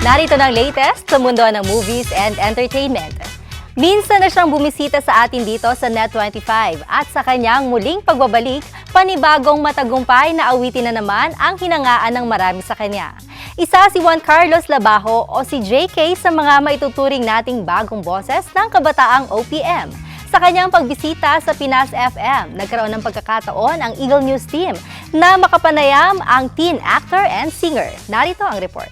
Narito ng latest sa mundo ng movies and entertainment. Minsan na siyang bumisita sa atin dito sa Net25 at sa kanyang muling pagbabalik, panibagong matagumpay na awitin na naman ang hinangaan ng marami sa kanya. Isa si Juan Carlos Labajo o si JK sa mga maituturing nating bagong boses ng kabataang OPM. Sa kanyang pagbisita sa Pinas FM, nagkaroon ng pagkakataon ang Eagle News team na makapanayam ang teen actor and singer. Narito ang report.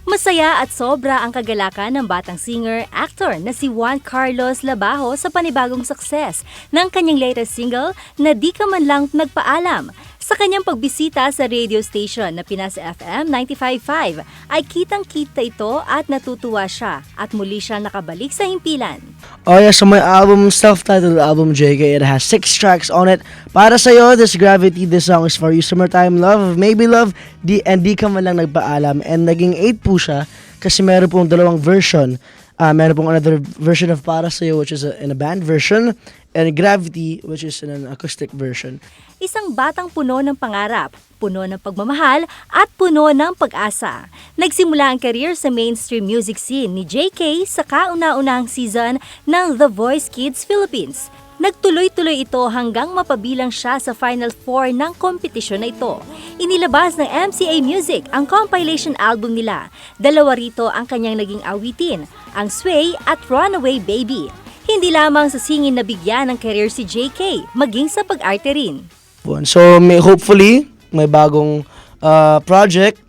Masaya at sobra ang kagalakan ng batang singer-actor na si Juan Carlos Labajo sa panibagong success ng kanyang latest single na Di Ka Man Lang Nagpaalam. Sa kanyang pagbisita sa radio station na Pinas FM 95.5 ay kitang-kita ito at natutuwa siya at muli siyang nakabalik sa himpilan. Oh yeah, so my album, self-titled album JK, it has 6 tracks on it. Para sa'yo, this Gravity, this song is for you. Summertime Love, Maybe Love, Di Ka Man Lang Nagpaalam. And naging 8 po siya kasi meron pong dalawang version. Meron pong another version of Para Sa'yo, which is in a band version, and Gravity, which is in an acoustic version. Isang batang puno ng pangarap, puno ng pagmamahal at puno ng pag-asa. Nagsimula ang career sa mainstream music scene ni JK sa kauna-unahang season ng The Voice Kids Philippines. Nagtuloy-tuloy ito hanggang mapabilang siya sa Final Four ng kompetisyon na ito. Inilabas ng MCA Music ang compilation album nila. Dalawa rito ang kanyang naging awitin, ang Sway at Runaway Baby. Hindi lamang sa singin na bigyan ng career si JK, maging sa pag-arte rin. So hopefully, may bagong project.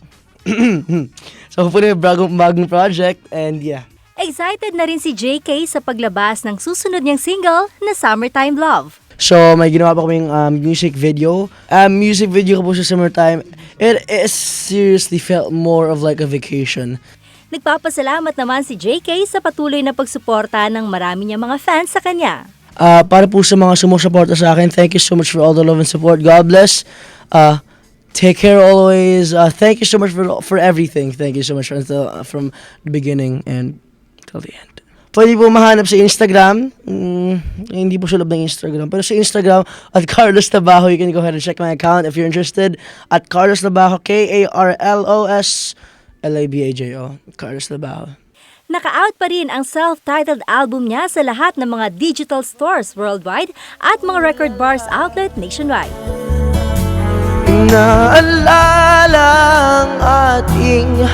So hopefully, may bagong project, and yeah. Excited na rin si JK sa paglabas ng susunod niyang single na Summertime Love. So may ginawa pa kaming music video. Music video ko po sa Summertime. It seriously felt more of like a vacation. Nagpapasalamat naman si JK sa patuloy na pagsuporta ng marami niyang mga fans sa kanya. Para po sa mga sumusuporta sa akin, thank you so much for all the love and support. God bless. Take care always. Thank you so much for everything. Thank you so much from the beginning and till the end. Pwede po mahanap sa Instagram. Hindi po sulab ng Instagram. Pero sa Instagram, at Carlos Labajo, you can go ahead and check my account if you're interested. At Carlos Labajo, Karlos Labajo. Carlos Labajo. Naka-out pa rin ang self-titled album niya sa lahat ng mga digital stores worldwide at mga record bars outlet nationwide. Naalala ang ating